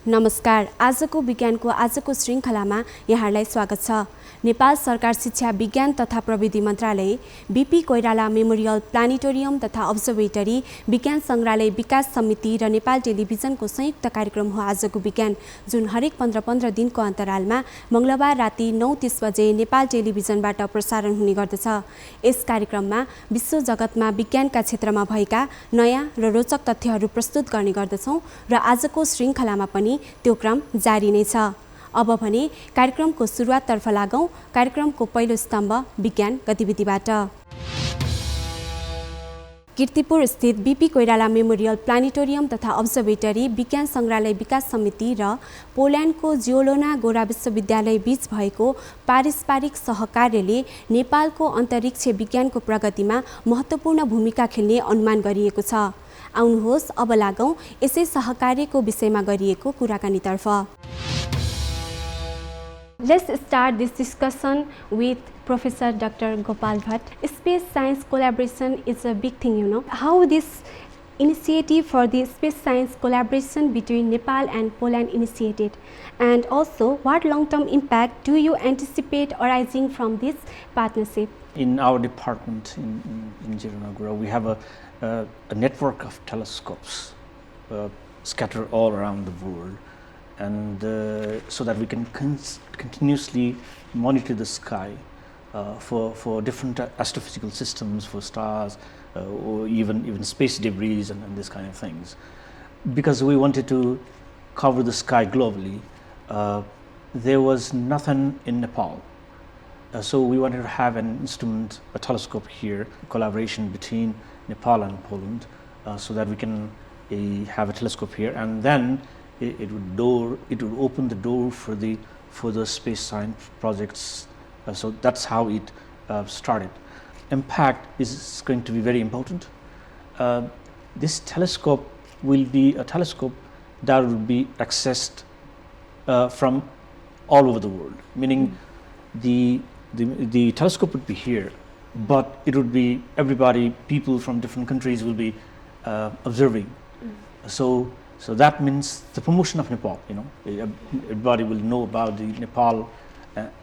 नमस्कार। आजको विज्ञानको आजको श्रृङ्खलामा यहाँलाई स्वागत छ। नेपाल सरकार शिक्षा विज्ञान तथा प्रविधि मन्त्रालय, बीपी कोइराला मेमोरियल प्लानेटोरियम तथा अब्जर्भेटरी, विज्ञान संग्रहालय विकास समिति र नेपाल टेलिभिजनको संयुक्त कार्यक्रम हो आजको विज्ञान, जुन हरेक 15-15 दिनको अन्तरालमा मंगलबार राति 9:30 बजे नेपाल टेलिभिजनबाट प्रसारण हुने गर्दछ। यस कार्यक्रममा विश्व जगतमा विज्ञानका क्षेत्रमा भएका नयाँ र रोचक तथ्यहरू प्रस्तुत गर्ने गर्दछौँ र आजको श्रृङ्खलामा पनि त्यो क्रम जारी नै छ। अब भने कार्यक्रमको सुरुवाततर्फ लागौं। कार्यक्रमको पहिलो स्तम्भ विज्ञान गतिविधिबाट। कीर्तिपुर स्थित बीपी कोइराला मेमोरियल प्लानेटोरियम तथा अब्जर्भेटरी, विज्ञान संग्रहालय विकास समिति र पोल्यान्डको जिओलोना गोरा विश्वविद्यालय बीच भएको पारस्परिक सहकार्यले नेपालको अन्तरिक्ष विज्ञानको प्रगतिमा महत्त्वपूर्ण भूमिका खेल्ने अनुमान गरिएको छ। आउनुहोस् अब लागौं यसै सहकार्यको विषयमा गरिएको कुराकानीतर्फ। Let's start this discussion with Professor Dr. Gopal Bhatt. Space science collaboration is a big thing, you know. How this initiative for the space science collaboration between Nepal and Poland initiated? And also, what long-term impact do you anticipate arising from this partnership? In our department in Gironagura, we have a network of telescopes scattered all around the world, and so that we can continuously monitor the sky for different astrophysical systems, for stars, or even space debris and this kind of things. Because we wanted to cover the sky globally, there was nothing in Nepal. So we wanted to have an instrument, a telescope here, collaboration between Nepal and Poland, so that we can have a telescope here, and then it would open the door for the space science projects. So that's how it started. Impact is going to be very important. This telescope will be a telescope that will be accessed from all over the world, meaning the telescope would be here, but it would be everybody, people from different countries will be observing. So that means the promotion of Nepal, you know, everybody will know about the Nepal,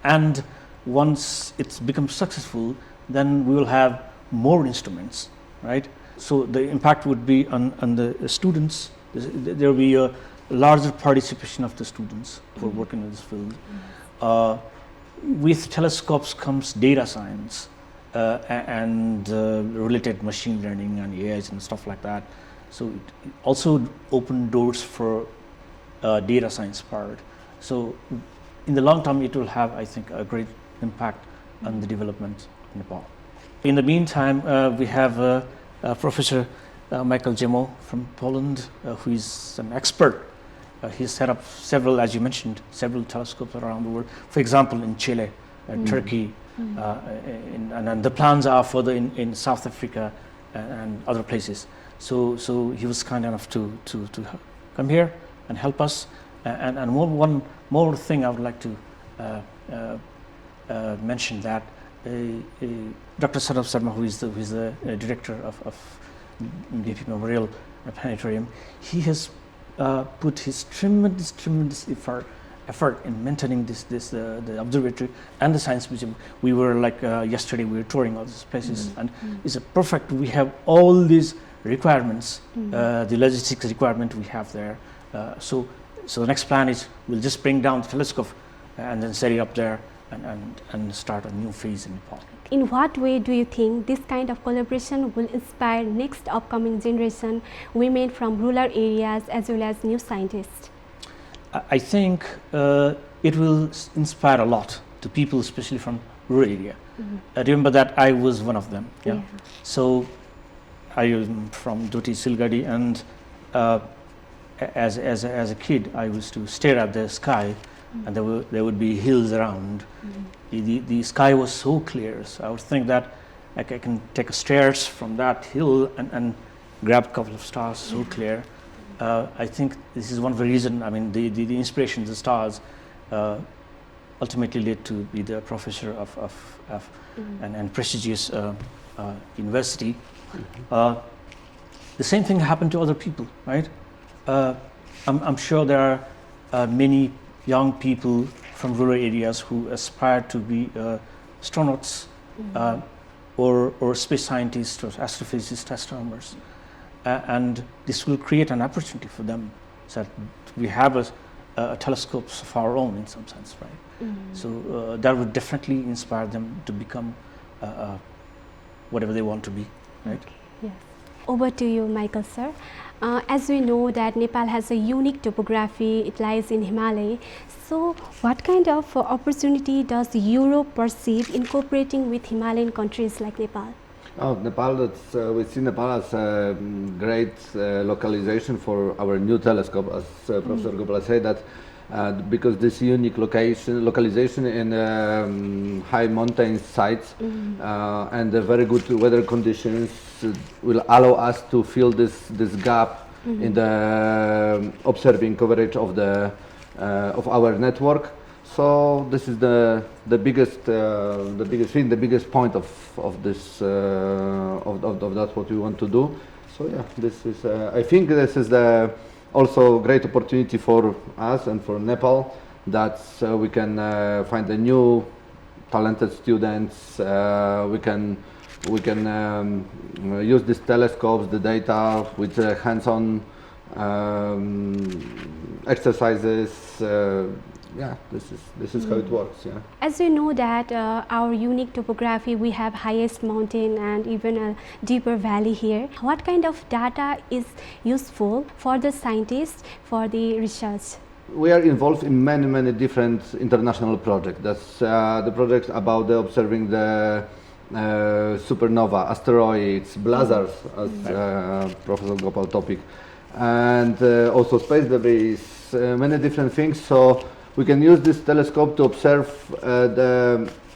and once it's become successful, then we will have more instruments, right? So the impact would be on the students. There will be a larger participation of the students who are working in this field. With telescopes comes data science and related machine learning and AIs and stuff like that. So it also opened doors for data science part. So in the long term, it will have, I think, a great impact on the development of Nepal. In the meantime, we have Professor Michael Jemo from Poland, who is an expert. He's set up several, as you mentioned, several telescopes around the world. For example, in Chile, Turkey, and the plans are further in South Africa and other places. So he was kind enough to come here and help us. And one more thing I would like to mention, that Dr. Saurabh Sharma, who is the director of BP Memorial Planetarium, he has put his tremendous effort in maintaining the observatory and the science museum. We were yesterday we were touring all these places, and it's a perfect. We have all these requirements, the logistics requirement we have there. So the next plan is we'll just bring down the telescope and then set it up there and start a new phase in Nepal. In what way do you think this kind of collaboration will inspire next upcoming generation, women from rural areas as well as new scientists? I think it will inspire a lot to people, especially from rural area. Remember that I was one of them. Yeah. So I am from Doti Silgadi, and as a kid, I used to stare at the sky, and there would be hills around. The sky was so clear, so I would think that I can take a stairs from that hill and grab a couple of stars so clear. I think this is one of the reasons. I mean, the inspiration, the stars, ultimately led to be the professor of and prestigious university. The same thing happened to other people, right? I'm sure there are many young people from rural areas who aspire to be astronauts or space scientists or astrophysicists, astronomers. And this will create an opportunity for them, so that we have a telescopes of our own in some sense, right? So that would definitely inspire them to become whatever they want to be, right? Okay. Yes. Over to you, Michael, sir. As we know that Nepal has a unique topography, it lies in Himalaya. So what kind of opportunity does Europe perceive in cooperating with Himalayan countries like Nepal? Nepal, we see Nepal as a great localization for our new telescope, as Professor Gopal said, that because this unique localization in high mountain sites and the very good weather conditions will allow us to fill this gap in the observing coverage of of our network. So this is the biggest thing, the biggest point of this of that's what we want to do. So yeah, this is I think this is also great opportunity for us and for Nepal, that we can find a new talented students. We can use these telescopes, the data with hands-on exercises. Yeah, this is how it works. Yeah. As we know that our unique topography, we have highest mountain and even a deeper valley here. What kind of data is useful for the scientists for the research? We are involved in many different international projects. That's the projects about observing the supernova, asteroids, blazars, as Professor Gopal topic, and also space debris, many different things. So we can use this telescope to observe,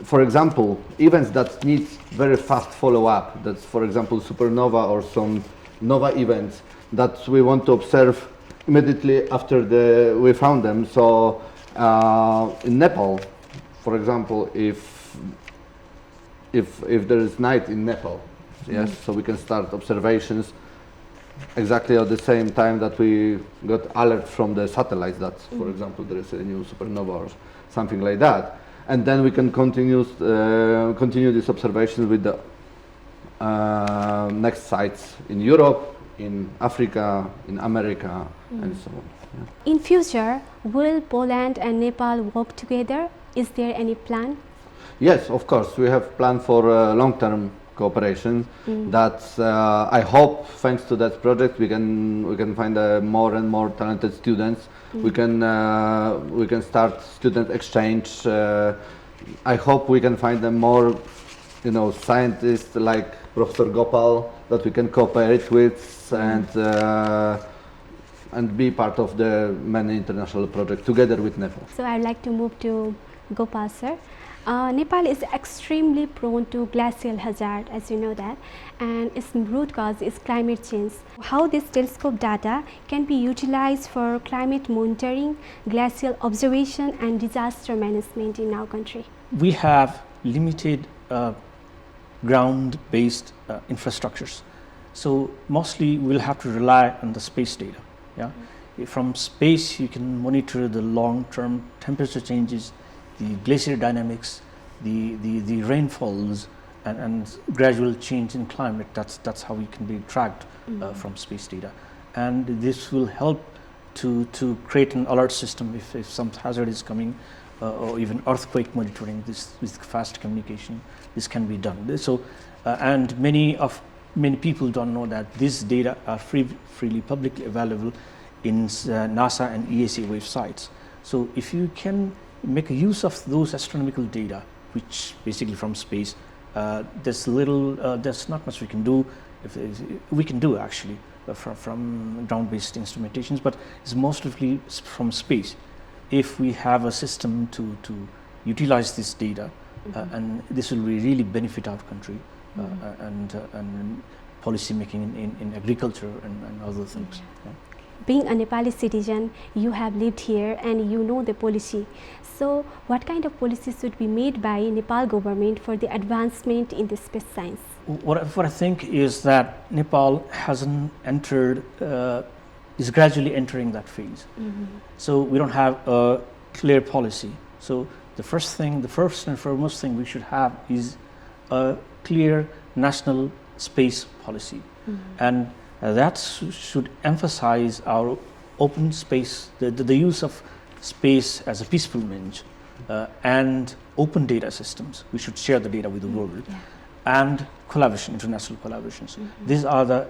for example, events that need very fast follow-up. That's, for example, supernova or some nova events that we want to observe immediately after we found them. So in Nepal, for example, if there is night in Nepal, yes, so we can start observations exactly at the same time that we got alert from the satellites that, for example, there is a new supernova or something like that, and then we can continue these observations with the next sites in Europe, in Africa, in America, and so on. Yeah. In future, will Poland and Nepal work together? Is there any plan? Yes, of course. We have planned for long-term cooperation. That I hope, thanks to that project, we can find more and more talented students. We can start student exchange. I hope we can find them more, scientists like Professor Gopal that we can cooperate with and be part of the many international projects together with Nepal. So I'd like to move to Gopal, sir. Nepal is extremely prone to glacial hazard, as you know that, and its root cause is climate change. How this telescope data can be utilized for climate monitoring, glacial observation and disaster management in our country? We have limited ground-based infrastructures, so mostly we'll have to rely on the space data. Yeah, from space you can monitor the long-term temperature changes, the glacier dynamics, the rainfalls, and gradual change in climate. That's how it can be tracked from space data, and this will help to create an alert system if some hazard is coming, or even earthquake monitoring. This with fast communication, this can be done. So, and many people don't know that these data are freely publicly available in NASA and ESA websites. So if you can make use of those astronomical data, which basically from space, there's not much we can do. We can do actually from ground-based instrumentations, but it's mostly from space. If we have a system to utilize this data, and this will really benefit our country and policy making in agriculture and other things. Yeah. Being a Nepali citizen, you have lived here and you know the policy. So what kind of policies should be made by Nepal government for the advancement in the space science? What I think is that Nepal hasn't entered is gradually entering that phase. So we don't have a clear policy. So the first and foremost thing we should have is a clear national space policy, and that should emphasize our open space, the use of space as a peaceful means, and open data systems. We should share the data with the world, and collaboration, international collaborations. These are the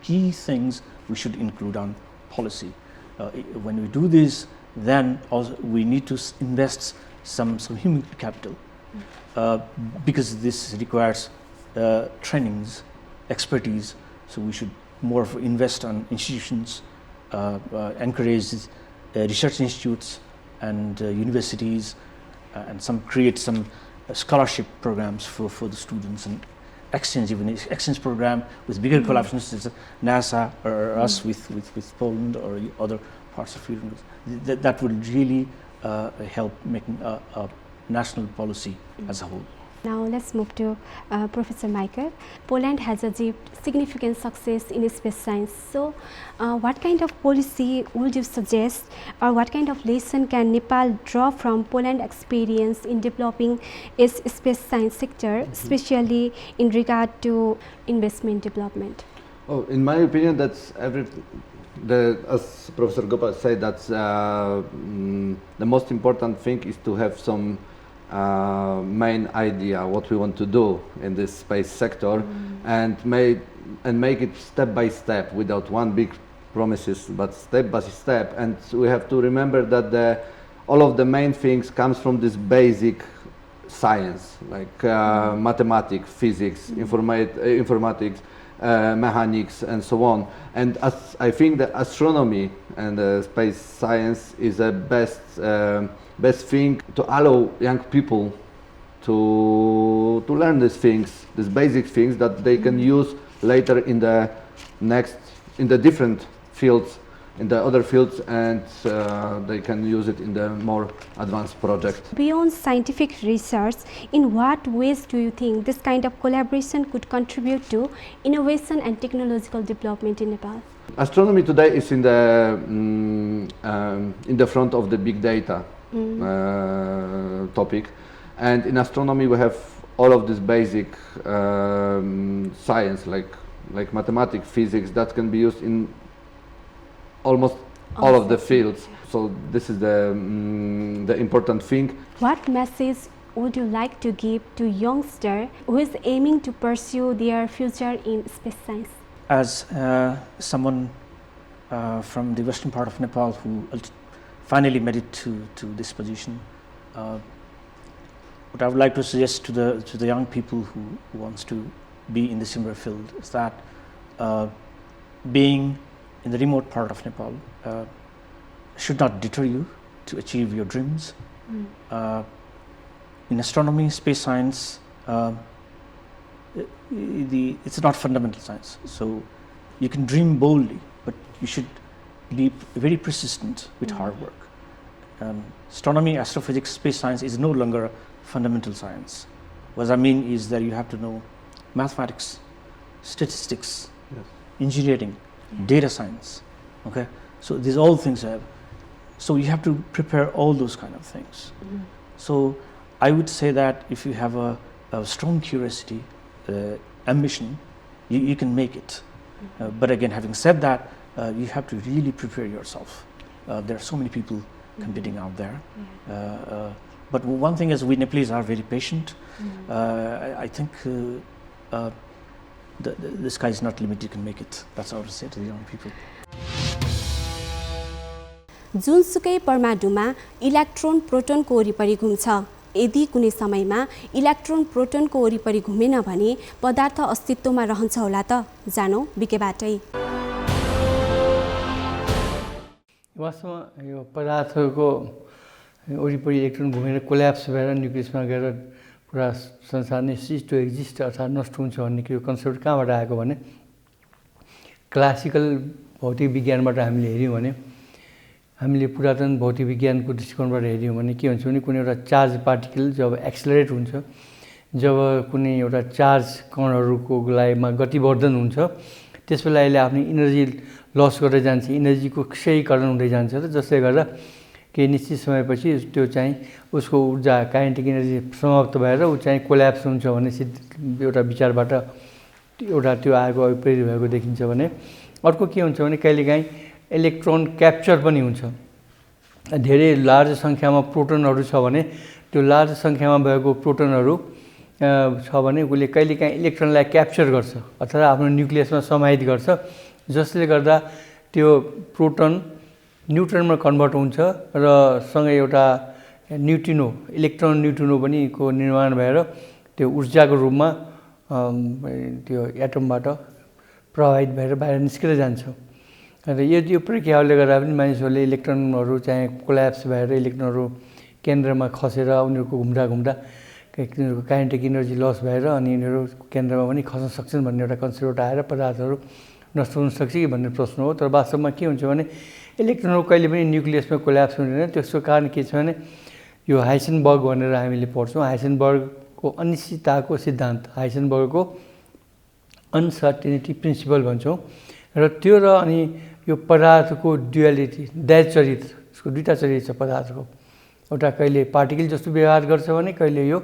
key things we should include on policy. When we do this, then also we need to invest some human capital, because this requires trainings, expertise. So we should more invest on institutions, encourage research institutes and universities, and create some scholarship programs for the students, and exchange program with bigger collaborations, as NASA or us with Poland or other parts of Europe. That would really help making a national policy as a whole. Now let's move to Professor Michael. Poland has achieved significant success in space science. So what kind of policy would you suggest, or what kind of lesson can Nepal draw from Poland's experience in developing its space science sector, especially in regard to investment development? Oh, in my opinion, that's as Professor Gopal said, that's the most important thing is to have some main idea what we want to do in this space sector, and make it step by step, without one big promises, but step by step. And we have to remember that all of the main things comes from this basic science, like mathematics, physics, informatics, mechanics, and so on. And I think that astronomy and space science is the best thing to allow young people to learn these things, these basic things that they can use later in the different fields, in the other fields, and they can use it in the more advanced project. Beyond scientific research, in what ways do you think this kind of collaboration could contribute to innovation and technological development in Nepal? Astronomy today is in the front of the big data topic, and in astronomy we have all of this basic science, like mathematics, physics, that can be used in almost all of the fields. So this is the important thing. What message would you like to give to youngster who is aiming to pursue their future in space science? As someone from the western part of Nepal who finally made it to this position, what I would like to suggest to the young people who wants to be in the similar field is that being in the remote part of Nepal should not deter you to achieve your dreams. In astronomy, space science, it's not fundamental science, so you can dream boldly, but you should be very persistent with hard work. Astronomy, astrophysics, space science is no longer a fundamental science. What I mean is that you have to know mathematics, statistics, engineering, data science. Okay, so these all things have. So you have to prepare all those kind of things. So I would say that if you have a strong curiosity, ambition, you can make it. But again, having said that, you have to really prepare yourself. There are so many people competing out there. But one thing is, we Nepalese are very patient. I think the sky is not limited, you can make it. That's what I would say to the young people. जुनसुकै परमाणुमा electron प्रोटोनको वरिपरि घुम्छ। यदि कुनै समयमा electron प्रोटोनको वरिपरि घुमेन भने पदार्थ अस्तित्वमा रहन्छ होला त? जानौ बिकेबाटै। वास्तवमा यो पदार्थको वरिपरि इलेक्ट्रोन घुमेर कोल्याप्स भएर न्युक्लियसमा गएर पुरा संसार नै सिज टु एक्जिस्ट अर्थात् नष्ट हुन्छ भन्ने यो कन्सेप्ट कहाँबाट आएको भने क्लासिकल भौतिक विज्ञानबाट हामीले हेर्यौँ भने, हामीले पुरातन भौतिक विज्ञानको दृष्टिकोणबाट हेर्यौँ भने के हुन्छ भने कुनै एउटा चार्ज पार्टिकल जब एक्सेलरेट हुन्छ, जब कुनै एउटा चार्ज कणहरूको लाइमा गतिवर्धन हुन्छ, त्यसबेला यसले आफ्नो इनर्जी लस गर्दै जान्छ, इनर्जीको क्षयीकरण हुँदै जान्छ र जसले गर्दा केही निश्चित समयपछि त्यो चाहिँ उसको ऊर्जा काइनेटिक इनर्जी समाप्त भएर ऊ चाहिँ कोल्याप्स हुन्छ भन्ने एउटा विचारबाट एउटा त्यो आएको प्रेरित भएको देखिन्छ भने अर्को के हुन्छ भने कहिलेकाहीँ इलेक्ट्रोन क्याप्चर पनि हुन्छ। धेरै लार्ज सङ्ख्यामा प्रोटोनहरू छ भने त्यो लार्ज सङ्ख्यामा भएको प्रोटोनहरू छ भने उसले कहिलेकाहीँ इलेक्ट्रोनलाई क्याप्चर गर्छ अथवा आफ्नो न्युक्लियसमा समाहित गर्छ, जसले गर्दा त्यो प्रोटोन न्युट्रोनमा कन्भर्ट हुन्छ र सँगै एउटा न्युट्रिनो इलेक्ट्रोन न्युट्रिनो पनि को निर्माण भएर त्यो ऊर्जाको रूपमा त्यो एटमबाट प्रभावित भएर बाहिर निस्केर जान्छ। र यो प्रक्रियाहरूले गर्दा पनि मानिसहरूले इलेक्ट्रोनहरू चाहिँ कोल्याप्स भएर इलेक्ट्रोनहरू केन्द्रमा खसेर उनीहरूको घुम्दा उनीहरूको काइनेटिक इनर्जी लस भएर अनि यिनीहरू केन्द्रमा पनि खस्न सक्छन् भन्ने एउटा कन्सेप्ट आएर पदार्थहरू नष्ट हुन सक्छ कि भन्ने प्रश्न हो। तर वास्तवमा के हुन्छ भने इलेक्ट्रोनहरू कहिले पनि न्युक्लियसमा कोल्याप्स हुँदैन। त्यसको कारण के छ भने यो हाइसेनबर्ग भनेर हामीले पढ्छौँ, हाइसेनबर्गको अनिश्चितताको सिद्धान्त, हाइसेनबर्गको अनसर्टेनिटी प्रिन्सिपल भन्छौँ। र त्यो र अनि यो पदार्थको ड्युअलिटी द्वैत चरित्र, यसको दुईवटा चरित्र छ पदार्थको, एउटा कहिले पार्टिकल जस्तो व्यवहार गर्छ भने कहिले यो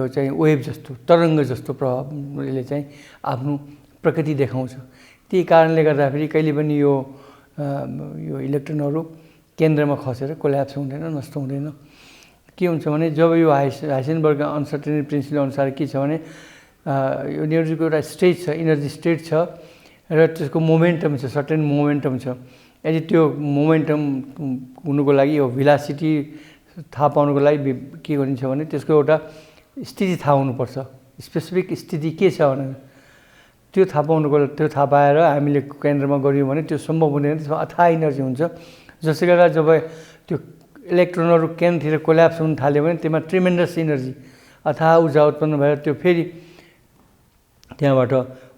चाहिँ वेभ जस्तो तरङ्ग जस्तो प्रभाव यसले चाहिँ आफ्नो प्रकृति देखाउँछ। त्यही कारणले गर्दाखेरि कहिले पनि यो इलेक्ट्रोनहरू केन्द्रमा खसेर कोल्याप्स हुँदैन, नष्ट हुँदैन। के हुन्छ भने जब यो हाइसेनबर्ग अनसर्टेनिटी प्रिन्सिपल अनुसार के छ भने यो एनर्जीको एउटा स्टेट छ, इनर्जी स्टेट छ र त्यसको मोमेन्टम छ, सर्टेन मोमेन्टम छ। यदि त्यो मोमेन्टम हुनुको लागि यो भेलोसिटी थाहा पाउनुको लागि के गरिन्छ भने त्यसको एउटा स्थिति थाहा हुनुपर्छ, स्पेसिफिक स्थिति के छ भनेर त्यो थाहा पाउनुको त्यो थाहा पाएर हामीले केन्द्रमा गऱ्यौँ भने त्यो सम्भव हुँदैन। त्यसमा अथाह इनर्जी हुन्छ, जसले गर्दा जब त्यो इलेक्ट्रोनहरू केन्द्रतिर कोल्याप्स हुन थाल्यो भने त्यसमा ट्रिमेन्डस इनर्जी अथाह ऊर्जा उत्पन्न भएर त्यो फेरि त्यहाँबाट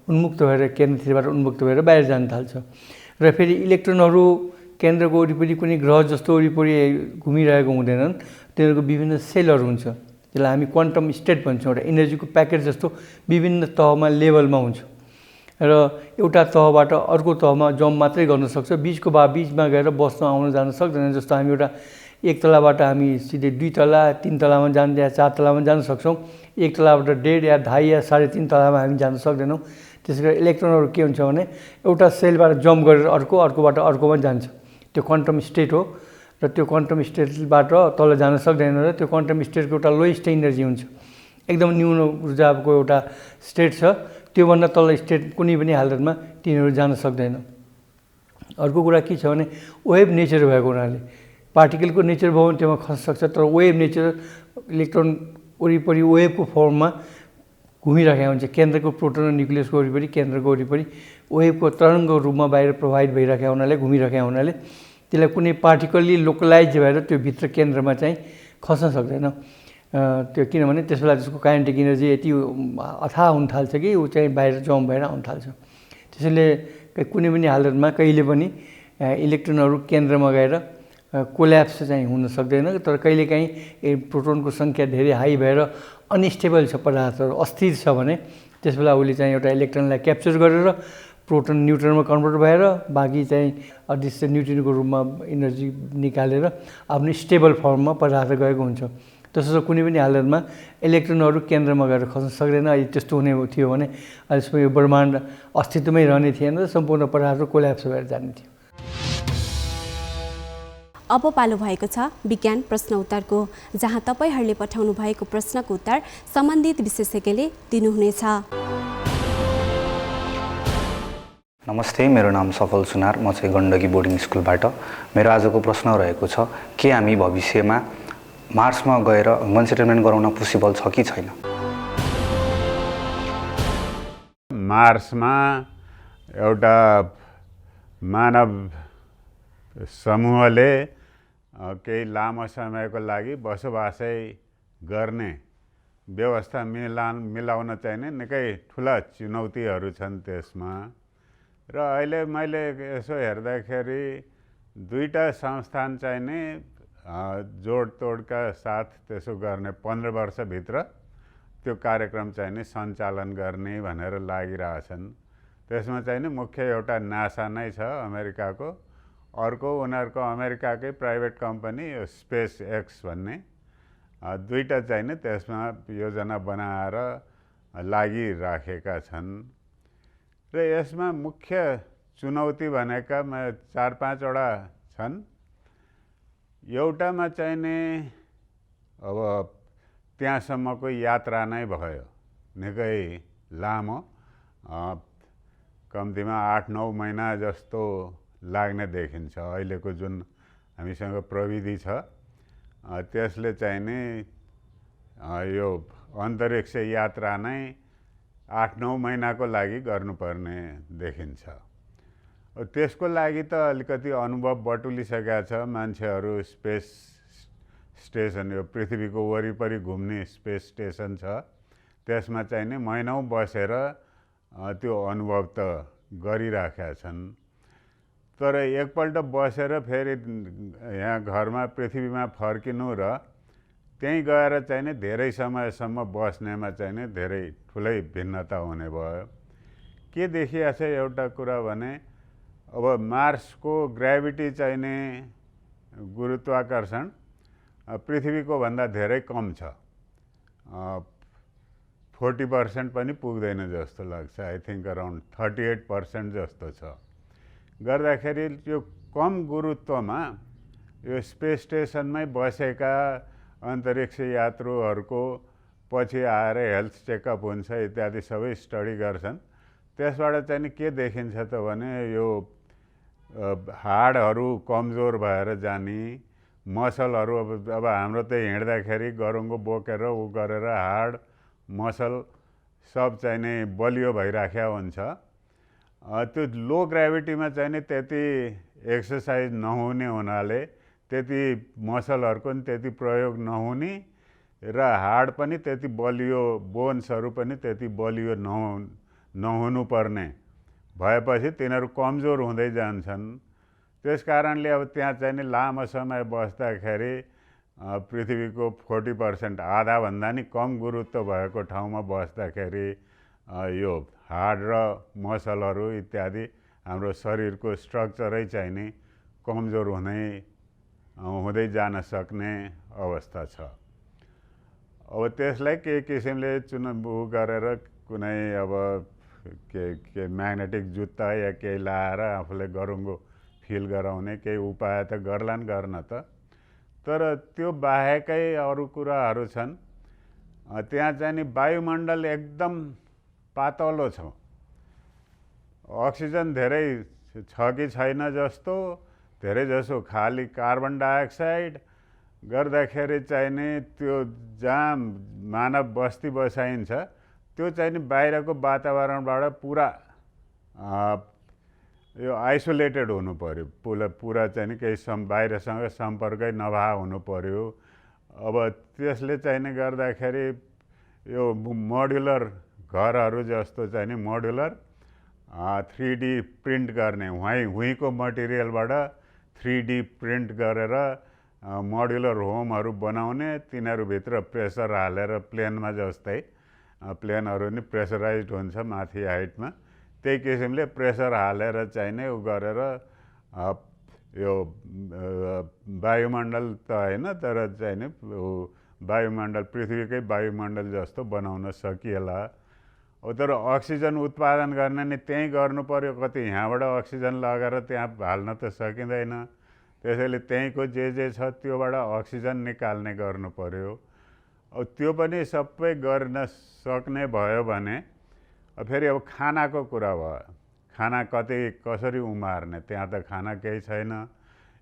उन्मुक्त भएर केन्द्रतिरबाट उन्मुक्त भएर बाहिर जान थाल्छ। र फेरि इलेक्ट्रोनहरू केन्द्रको वरिपरि कुनै ग्रह जस्तो वरिपरि घुमिरहेको हुँदैनन्, तिनीहरूको विभिन्न सेलहरू हुन्छ, त्यसलाई हामी क्वान्टम स्टेट भन्छौँ। एउटा इनर्जीको प्याकेट जस्तो विभिन्न तहमा लेभलमा हुन्छ र एउटा तहबाट अर्को तहमा जम्प मात्रै गर्न सक्छ, बिचमा गएर बस्न आउन जान सक्दैन। जस्तो हामी एउटा एक तलाबाट हामी सिधै 2 तला 3 तलामा जान या 4 तलामा जान सक्छौँ, एक तलाबाट 1.5 या 2.5 या 3.5 तलामा हामी जान सक्दैनौँ। त्यसै गरी इलेक्ट्रोनहरू के हुन्छ भने एउटा सेलबाट जम्प गरेर अर्कोबाट अर्कोमा जान्छ, त्यो क्वान्टम स्टेट हो। र त्यो क्वान्टम स्टेटबाट तल जान सक्दैन र त्यो क्वान्टम स्टेटको एउटा लोएस्ट इनर्जी हुन्छ, एकदम न्यून ऊर्जाको एउटा स्टेट छ, त्योभन्दा तल स्टेट कुनै पनि हालतमा तिनीहरू जान सक्दैन। अर्को कुरा के छ भने वेभ नेचर भएको हुनाले पार्टिकलको नेचर भयो भने त्यसमा खस्न सक्छ, तर वेभ नेचर इलेक्ट्रोन वरिपरि वेभको फर्ममा घुमिरहेको हुन्छ, केन्द्रको प्रोटोन र न्युक्लियसको वरिपरि केन्द्रको वरिपरि वेभको तरङ्गको रूपमा बाहिर प्रभावित भइरहेको हुनाले घुमिरहेको हुनाले त्यसलाई कुनै पार्टिकल्ली लोकलाइज भएर त्यो भित्र केन्द्रमा चाहिँ खस्न सक्दैन। त्यो किनभने त्यसबेला त्यसको काइनेटिक इनर्जी यति अथाह हुन थाल्छ कि ऊ चाहिँ बाहिर जम्प भएर आउन थाल्छ। त्यसैले कुनै पनि हालतमा कहिले पनि इलेक्ट्रोनहरू केन्द्रमा गएर कोल्याप्स चाहिँ हुन सक्दैन। तर कहिलेकाहीँ प्रोटोनको सङ्ख्या धेरै हाई भएर अनस्टेबल छ, पदार्थहरू अस्थिर छ भने त्यसबेला उसले चाहिँ एउटा इलेक्ट्रोनलाई क्याप्चर गरेर प्रोटोन न्युट्रोनमा कन्भर्ट भएर बाँकी चाहिँ अदृश्य न्युट्रिनोको रूपमा इनर्जी निकालेर आफ्नो स्टेबल फर्ममा पदार्थ गएको हुन्छ। त्यसो कुनै पनि हालतमा इलेक्ट्रोनहरू केन्द्रमा गएर खस्न सक्दैन। यदि त्यस्तो हुने थियो भने अहिलेसम्म यो ब्रह्माण्ड अस्तित्वमै रहने थिएन र सम्पूर्ण पदार्थ कोल्याप्स भएर जाने थियो। अब पालो भएको छ विज्ञान प्रश्न उत्तरको, जहाँ तपाईहरूले पठाउनु भएको प्रश्नको उत्तर सम्बन्धित विशेषज्ञले दिनुहुनेछ। नमस्ते, मेरो नाम सफल सुनार, म चाहिँ गण्डकी बोर्डिङ स्कुलबाट। मेरो आजको प्रश्न रहेको छ, के हामी भविष्यमा मार्समा गएर ह्युमन सेटलमेन्ट गराउन पोसिबल छ कि छैन? मार्समा एउटा मानव समूहले केही लामो समयको लागि बसोबासै गर्ने व्यवस्था मिलाउन चाहिने निकै ठुला चुनौतीहरू छन् त्यसमा। र अहिले मैले यसो हेर्दाखेरि दुईटा संस्थान चाहिने जोडतोडका साथ त्यसो गर्ने 15 वर्षभित्र त्यो कार्यक्रम चाहिने सञ्चालन गर्ने भनेर लागिरहेछन्। त्यसमा चाहिँ नि मुख्य एउटा नासा नै छ अमेरिकाको, अर्को उनीहरूको अमेरिकाकै प्राइभेट कम्पनी यो स्पेस एक्स भन्ने, दुईटा चाहिँ नि त्यसमा योजना बनाएर लागिराखेका छन्। र यसमा मुख्य चुनौती भनेका 4-5वटा छन्। एउटामा चाहिँ नि अब त्यहाँसम्मको यात्रा नै भयो, निकै लामो, कम्तीमा 8-9 महिना जस्तो लाग्ने देखिन्छ। अहिलेको जुन हामीसँग प्रविधि छ त्यसले चाहिँ नि यो अन्तरिक्ष यात्रा नै 8-9 महिनाको लागि गर्नुपर्ने देखिन्छ। त्यसको लागि त अलिकति अनुभव बटुलिसकेका छ मान्छेहरू। स्पेस स्टेसन, यो पृथ्वीको वरिपरि घुम्ने स्पेस स्टेसन छ, त्यसमा चाहिँ नि महिनौँ बसेर त्यो अनुभव त गरिराखेका छन्। तर एकपल्ट बसेर फेरि यहाँ घरमा पृथ्वीमा फर्किनु र त्यहीँ गएर चाहिँ नि धेरै समयसम्म बस्नेमा चाहिँ नि धेरै ठुलै भिन्नता हुने भयो। के देखिया छ एउटा कुरा भने अब मार्सको ग्राभिटी चाहिँ नि गुरुत्वाकर्षण पृथ्वीको भन्दा धेरै कम छ, 40% पनि पुग्दैन जस्तो लाग्छ। आई थिङ्क अराउन्ड 38% जस्तो छ। गर्दाखेरि यो कम गुरुत्वमा यो स्पेस स्टेसनमै बसेका अन्तरिक्ष यात्रुहरूको पछि आएर हेल्थ चेकअप हुन्छ इत्यादि सबै स्टडी गर्छन्। त्यसबाट चाहिँ नि के देखिन्छ त भने यो हाडहरू कमजोर भएर जाने, मसलहरू अब हाम्रो त हिँड्दाखेरि गरुङ्गो बोकेर उ गरेर हाड मसल सब चाहिँ नि बलियो भइराखेको हुन्छ। त्यो लो ग्राभिटीमा चाहिँ नि त्यति एक्सर्साइज नहुने हुनाले त्यति मसलहरूको पनि त्यति प्रयोग नहुने र हाड पनि त्यति बलियो, बोन्सहरू पनि त्यति बलियो नहुनु पर्ने भएपछि तिनीहरू कमजोर हुँदै जान्छन्। त्यस कारणले अब त्यहाँ चाहिँ नि लामो समय बस्दाखेरि पृथ्वीको 40%, आधाभन्दा नि कम गुरुत्व भएको ठाउँमा बस्दाखेरि यो हाड र मसलहरू इत्यादि हाम्रो शरीरको स्ट्रक्चरै चाहिँ नि कमजोर हुँदै जान सक्ने अवस्था छ। अब त्यसलाई केही किसिमले गरेर कुनै अब के म्याग्नेटिक जुत्ता या केही लाएर आफूले गरुङ्गो फिल गराउने केही उपाय त गर्लान् गर्न त, तर त्यो बाहेकै अरू कुराहरू छन्। त्यहाँ चाहिँ नि वायुमण्डल एकदम पातलो छ, अक्सिजन धेरै छ कि छैन जस्तो, धेरै जसो खाली कार्बन डाइअक्साइड गर्दाखेरि चाहिँ नि त्यो जहाँ मानव बस्ती बसाइन्छ त्यो चाहिँ नि बाहिरको वातावरणबाट पुरा यो आइसोलेटेड हुनु पर्यो, पुरा चाहिँ नि केही बाहिरसँग सम्पर्कै नभए हुनु पर्यो। अब त्यसले चाहिँ नि गर्दाखेरि यो मोड्युलर घरहरू जस्तो चाहिँ नि मोड्युलर 3D प्रिन्ट गर्ने, हुँको मटेरियलबाट 3D प्रिन्ट गरेर मोड्युलर होमहरू बनाउने, तिनीहरूभित्र प्रेसर हालेर प्लेनमा जस्तै प्लेनहरू नि प्रेसराइज्ड हुन्छ माथि हाइटमा, त्यही किसिमले प्रेसर हालेर चाहिँ नै उ गरेर यो वायुमण्डल त होइन तर चाहिँ नि वायुमण्डल पृथ्वीकै वायुमण्डल जस्तो बनाउन सकिएला। तर अक्सिजन उत्पादन गर्ने नि त्यहीँ गर्नु पर्यो, कति यहाँबाट अक्सिजन लगेर त्यहाँ हाल्न त सकिँदैन। त्यसैले त्यहीँको जे छ त्योबाट अक्सिजन निकाल्ने गर्नु पर्यो। अब त्यो पनि सबै गर्न सक्ने भयो भने फेरि अब खानाको कुरा भयो, खाना कसरी उमार्ने, त्यहाँ त खाना केही छैन।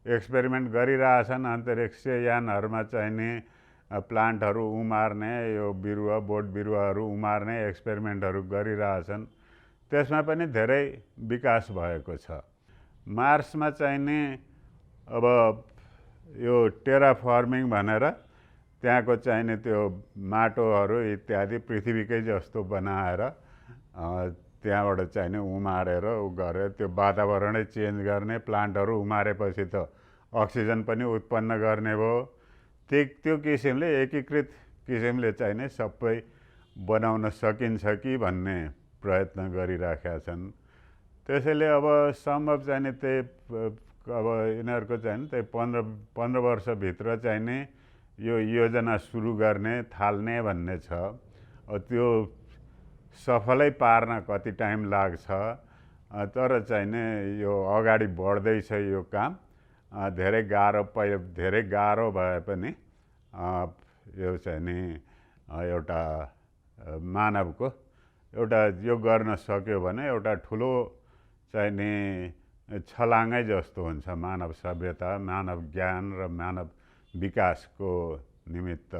एक्सपेरिमेन्ट गरिरहेछन् अन्तरिक्ष यानहरूमा चाहिँ नि प्लान्टहरू उमार्ने, यो बोट बिरुवाहरू उमार्ने एक्सपेरिमेन्टहरू गरिरहेछन्, त्यसमा पनि धेरै विकास भएको छ। मार्समा चाहिँ नि अब यो टेराफर्मिङ भनेर त्यहाँको चाहिँ नि त्यो माटोहरू इत्यादि पृथ्वीकै जस्तो बनाएर त्यहाँबाट चाहिँ नि उमारेर गरेर त्यो वातावरणै चेन्ज गर्ने, प्लान्टहरू उमारेपछि त अक्सिजन पनि उत्पन्न गर्ने भयो। त्यो किसिमले एकीकृत किसिमले चाहिँ नि सबै बनाउन सकिन्छ कि भन्ने प्रयत्न गरिराखेका छन्। त्यसैले अब सम्भव चाहिने त्यही अब यिनीहरूको चाहिँ त्यही 15 वर्षभित्र चाहिने यो योजना सुरु गर्ने थाल्ने भन्ने छ। त्यो सफलै पार्न कति टाइम लाग्छ, तर चाहिने यो अगाडि बढ्दैछ यो काम। धेरै गाह्रो भए पनि यो चाहिँ नि एउटा मानवको एउटा यो गर्न सक्यो भने एउटा ठुलो चाहिने छलाङ्गै जस्तो हुन्छ मानव सभ्यता, मानव ज्ञान र मानव विकासको निमित्त।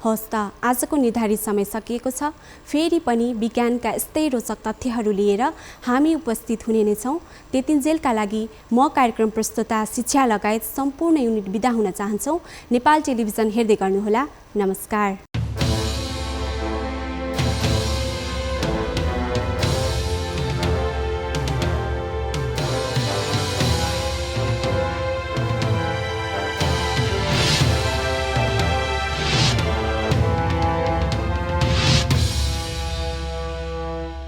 हवस् त, आजको निर्धारित समय सकिएको छ। फेरि पनि विज्ञानका यस्तै रोचक तथ्यहरू लिएर हामी उपस्थित हुने नै छौँ। त्यतिन्जेलका लागि म कार्यक्रम प्रस्तुता शिक्षा लगायत सम्पूर्ण युनिट बिदा हुन चाहन्छौँ। नेपाल टेलिभिजन हेर्दै गर्नुहोला। नमस्कार।